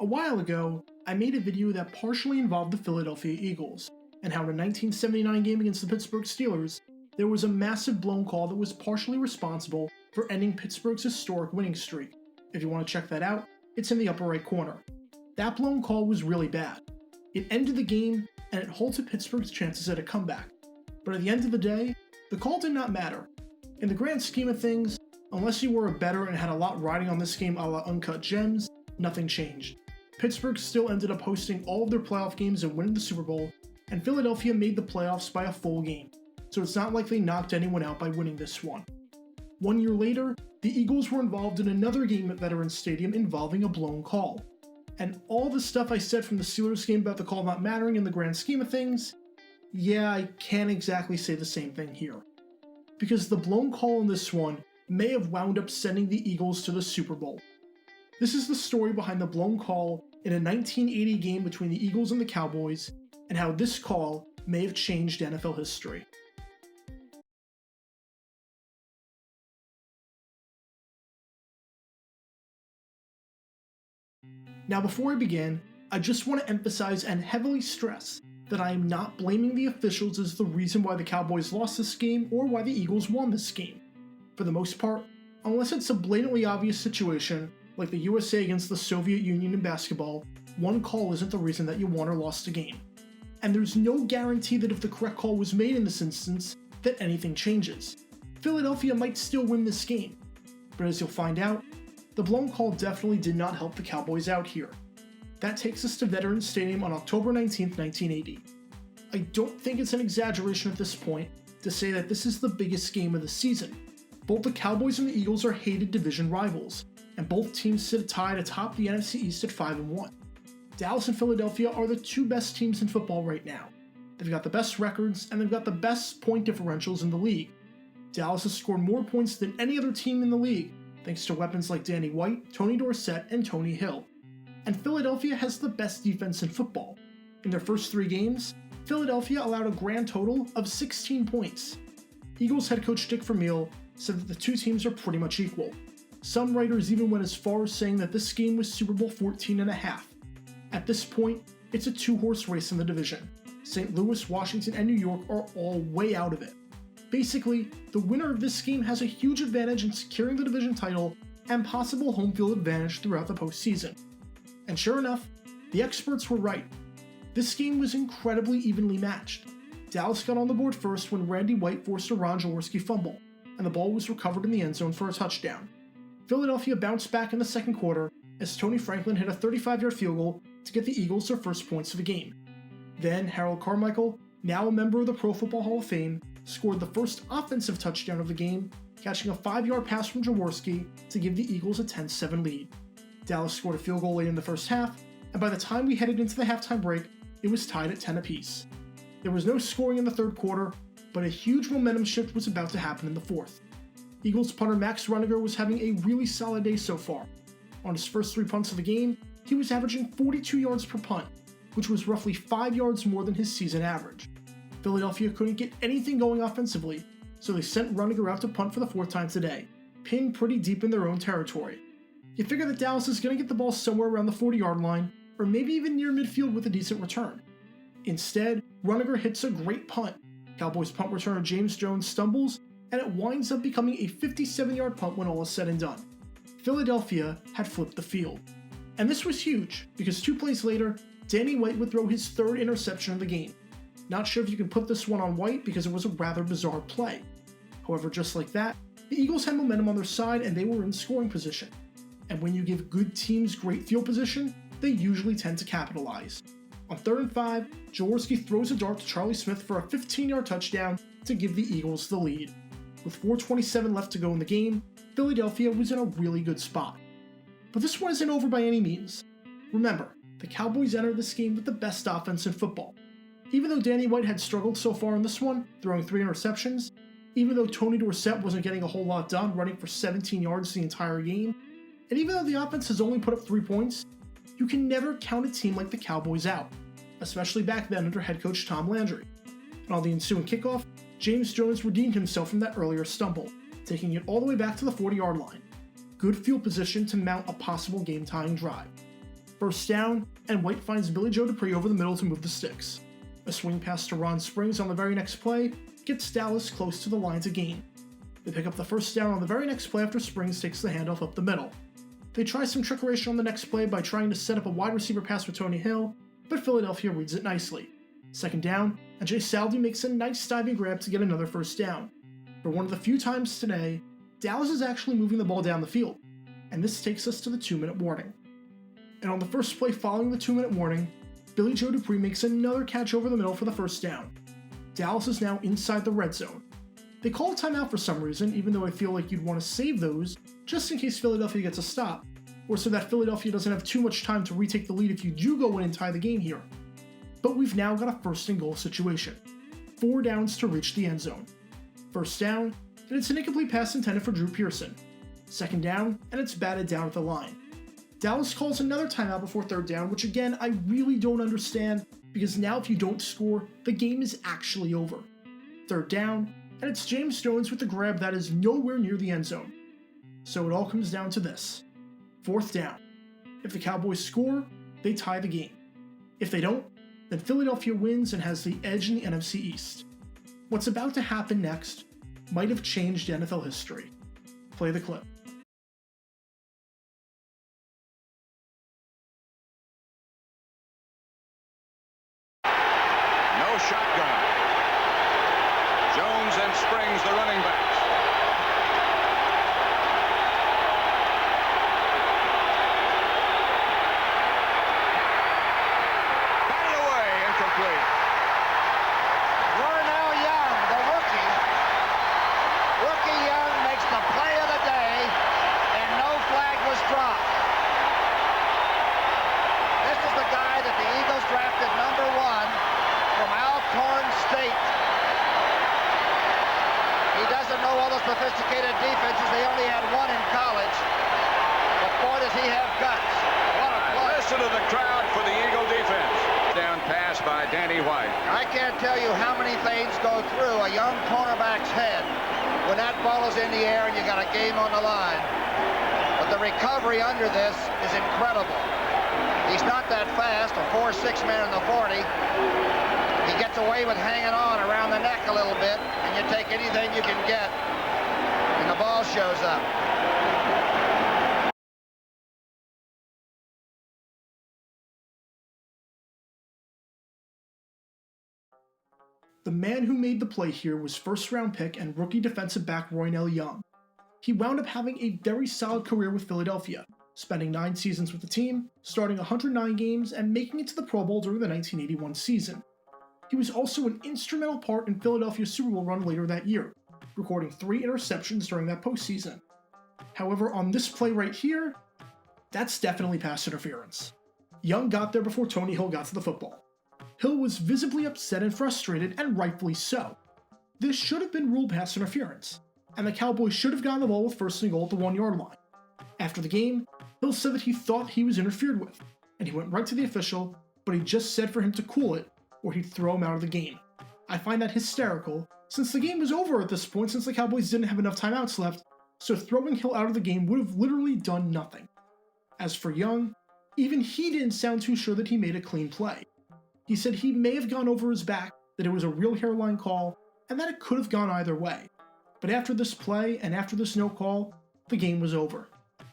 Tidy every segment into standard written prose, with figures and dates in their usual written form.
A while ago, I made a video that partially involved the Philadelphia Eagles, and how in a 1979 game against the Pittsburgh Steelers, there was a massive blown call that was partially responsible for ending Pittsburgh's historic winning streak. If you want to check that out, it's in the upper right corner. That blown call was really bad. It ended the game, and it halted Pittsburgh's chances at a comeback. But at the end of the day, the call did not matter. In the grand scheme of things, unless you were a bettor and had a lot riding on this game a la Uncut Gems, nothing changed. Pittsburgh still ended up hosting all of their playoff games and winning the Super Bowl, and Philadelphia made the playoffs by a full game, so it's not like they knocked anyone out by winning this one. 1 year later, the Eagles were involved in another game at Veterans Stadium involving a blown call. And all the stuff I said from the Steelers game about the call not mattering in the grand scheme of things, yeah, I can't exactly say the same thing here. Because the blown call in this one may have wound up sending the Eagles to the Super Bowl. This is the story behind the blown call in a 1980 game between the Eagles and the Cowboys, and how this call may have changed NFL history. Now before I begin, I just want to emphasize and heavily stress that I am not blaming the officials as the reason why the Cowboys lost this game or why the Eagles won this game. For the most part, unless it's a blatantly obvious situation, like the USA against the Soviet Union in basketball, one call isn't the reason that you won or lost a game. And there's no guarantee that if the correct call was made in this instance, that anything changes. Philadelphia might still win this game, but as you'll find out, the blown call definitely did not help the Cowboys out here. That takes us to Veterans Stadium on October 19, 1980. I don't think it's an exaggeration at this point to say that this is the biggest game of the season. Both the Cowboys and the Eagles are hated division rivals, and both teams sit tied atop the NFC East at 5-1. Dallas and Philadelphia are the two best teams in football right now. They've got the best records, and they've got the best point differentials in the league. Dallas has scored more points than any other team in the league, thanks to weapons like Danny White, Tony Dorsett, and Tony Hill. And Philadelphia has the best defense in football. In their first 3 games, Philadelphia allowed a grand total of 16 points. Eagles head coach Dick Vermeil said that the two teams are pretty much equal. Some writers even went as far as saying that this game was Super Bowl 14.5. At this point, it's a 2-horse race in the division. St. Louis, Washington, and New York are all way out of it. Basically, the winner of this game has a huge advantage in securing the division title and possible home field advantage throughout the postseason. And sure enough, the experts were right. This game was incredibly evenly matched. Dallas got on the board first when Randy White forced a Ron Jaworski fumble, and the ball was recovered in the end zone for a touchdown. Philadelphia bounced back in the second quarter as Tony Franklin hit a 35-yard field goal to get the Eagles their first points of the game. Then Harold Carmichael, now a member of the Pro Football Hall of Fame, scored the first offensive touchdown of the game, catching a 5-yard pass from Jaworski to give the Eagles a 10-7 lead. Dallas scored a field goal late in the first half, and by the time we headed into the halftime break, it was tied at 10 apiece. There was no scoring in the third quarter, but a huge momentum shift was about to happen in the fourth. Eagles punter Max Runager was having a really solid day so far. On his first 3 punts of the game, he was averaging 42 yards per punt, which was roughly 5 yards more than his season average. Philadelphia couldn't get anything going offensively, so they sent Runager out to punt for the 4th time today, pinned pretty deep in their own territory. You figure that Dallas is going to get the ball somewhere around the 40-yard line, or maybe even near midfield with a decent return. Instead, Runager hits a great punt. Cowboys punt returner James Jones stumbles, and it winds up becoming a 57-yard punt when all is said and done. Philadelphia had flipped the field. And this was huge, because 2 plays later, Danny White would throw his 3rd interception of the game. Not sure if you can put this one on White because it was a rather bizarre play. However, just like that, the Eagles had momentum on their side and they were in scoring position. And when you give good teams great field position, they usually tend to capitalize. On 3rd and 5, Jaworski throws a dart to Charlie Smith for a 15-yard touchdown to give the Eagles the lead. With 4:27 left to go in the game, Philadelphia was in a really good spot. But this one isn't over by any means. Remember, the Cowboys entered this game with the best offense in football. Even though Danny White had struggled so far in this one, throwing 3 interceptions, even though Tony Dorsett wasn't getting a whole lot done, running for 17 yards the entire game, and even though the offense has only put up 3 points, you can never count a team like the Cowboys out, especially back then under head coach Tom Landry. And on the ensuing kickoff, James Jones redeemed himself from that earlier stumble, taking it all the way back to the 40-yard line. Good field position to mount a possible game-tying drive. First down, and White finds Billy Joe DuPree over the middle to move the sticks. A swing pass to Ron Springs on the very next play gets Dallas close to the line to gain. They pick up the first down on the very next play after Springs takes the handoff up the middle. They try some trickeration on the next play by trying to set up a wide receiver pass for Tony Hill, but Philadelphia reads it nicely. Second down, and Jay Saldi makes a nice diving grab to get another first down. For one of the few times today, Dallas is actually moving the ball down the field, and this takes us to the 2-minute warning. And on the first play following the 2-minute warning, Billy Joe DuPree makes another catch over the middle for the first down. Dallas is now inside the red zone. They call a timeout for some reason, even though I feel like you'd want to save those just in case Philadelphia gets a stop, or so that Philadelphia doesn't have too much time to retake the lead if you do go in and tie the game here. But we've now got a first and goal situation. 4 downs to reach the end zone. First down, and it's an incomplete pass intended for Drew Pearson. Second down, and it's batted down at the line. Dallas calls another timeout before third down, which again, I really don't understand, because now if you don't score, the game is actually over. Third down, and it's James Jones with the grab that is nowhere near the end zone. So it all comes down to this. Fourth down. If the Cowboys score, they tie the game. If they don't, then Philadelphia wins and has the edge in the NFC East. What's about to happen next might have changed NFL history. Play the clip. No shotgun. Jones and Springs, the running backs. Batted away, incomplete. Darnell Young, the rookie. Rookie Young makes the play of the day, and no flag was dropped. This is the guy that the Eagles drafted #1 from Alcorn State. He doesn't know all the sophisticated defenses. They only had one in college. But boy, does he have guts. What a play. Listen to the crowd for the Eagle defense. Down pass by Danny White. I can't tell you how many things go through a young cornerback's head when that ball is in the air and you got a game on the line. But the recovery under this is incredible. He's not that fast, a 4'6" man in the 40. He gets away with hanging on around the neck a little bit, and you take anything you can get, and the ball shows up. The man who made the play here was first-round pick and rookie defensive back Roynell Young. He wound up having a very solid career with Philadelphia, spending 9 seasons with the team, starting 109 games, and making it to the Pro Bowl during the 1981 season. He was also an instrumental part in Philadelphia's Super Bowl run later that year, recording 3 interceptions during that postseason. However, on this play right here, that's definitely pass interference. Young got there before Tony Hill got to the football. Hill was visibly upset and frustrated, and rightfully so. This should have been ruled pass interference, and the Cowboys should have gotten the ball with first and goal at the 1-yard line. After the game, Hill said that he thought he was interfered with, and he went right to the official, but he just said for him to cool it, or he'd throw him out of the game. I find that hysterical, since the game was over at this point since the Cowboys didn't have enough timeouts left, so throwing Hill out of the game would have literally done nothing. As for Young, even he didn't sound too sure that he made a clean play. He said he may have gone over his back, that it was a real hairline call, and that it could have gone either way. But after this play and after this no call, the game was over.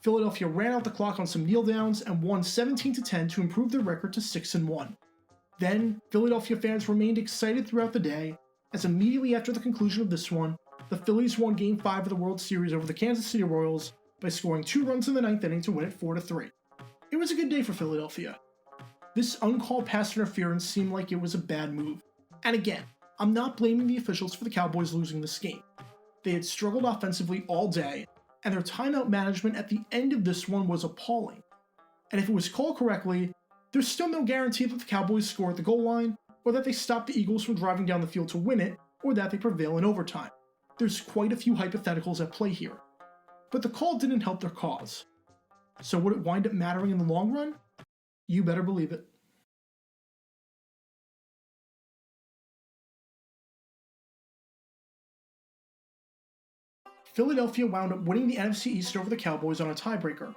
Philadelphia ran out the clock on some kneel downs and won 17-10 to improve their record to 6-1. Then, Philadelphia fans remained excited throughout the day, as immediately after the conclusion of this one, the Phillies won Game 5 of the World Series over the Kansas City Royals by scoring 2 runs in the 9th inning to win it 4-3. It was a good day for Philadelphia. This uncalled pass interference seemed like it was a bad move. And again, I'm not blaming the officials for the Cowboys losing this game. They had struggled offensively all day, and their timeout management at the end of this one was appalling. And if it was called correctly, there's still no guarantee that the Cowboys score at the goal line, or that they stop the Eagles from driving down the field to win it, or that they prevail in overtime. There's quite a few hypotheticals at play here. But the call didn't help their cause. So would it wind up mattering in the long run? You better believe it. Philadelphia wound up winning the NFC East over the Cowboys on a tiebreaker.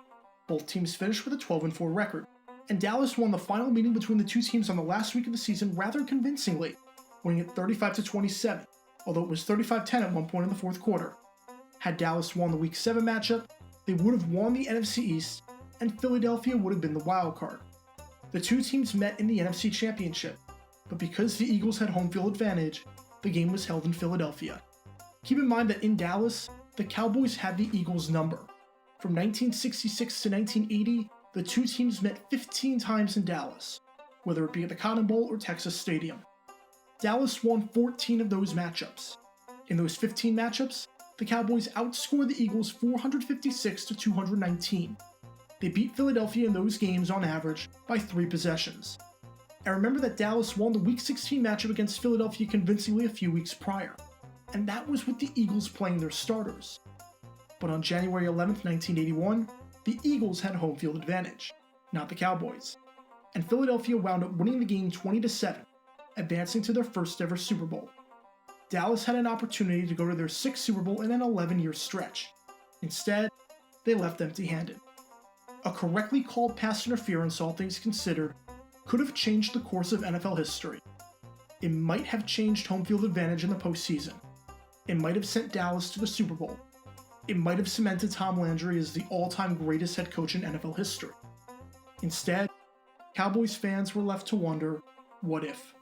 Both teams finished with a 12-4 record. and Dallas won the final meeting between the two teams on the last week of the season rather convincingly, winning it 35-27, although it was 35-10 at one point in the fourth quarter. Had Dallas won the Week 7 matchup, they would have won the NFC East, and Philadelphia would have been the wild card. The two teams met in the NFC Championship, but because the Eagles had home field advantage, the game was held in Philadelphia. Keep in mind that in Dallas, the Cowboys had the Eagles' number. From 1966 to 1980, the two teams met 15 times in Dallas, whether it be at the Cotton Bowl or Texas Stadium. Dallas won 14 of those matchups. In those 15 matchups, the Cowboys outscored the Eagles 456-219. They beat Philadelphia in those games on average by 3 possessions. And remember that Dallas won the Week 16 matchup against Philadelphia convincingly a few weeks prior, and that was with the Eagles playing their starters. But on January 11, 1981, the Eagles had home field advantage, not the Cowboys, and Philadelphia wound up winning the game 20-7, advancing to their first ever Super Bowl. Dallas had an opportunity to go to their 6th Super Bowl in an 11-year stretch. Instead, they left empty-handed. A correctly called pass interference, all things considered, could have changed the course of NFL history. It might have changed home field advantage in the postseason. It might have sent Dallas to the Super Bowl. It might have cemented Tom Landry as the all-time greatest head coach in NFL history. Instead, Cowboys fans were left to wonder, what if?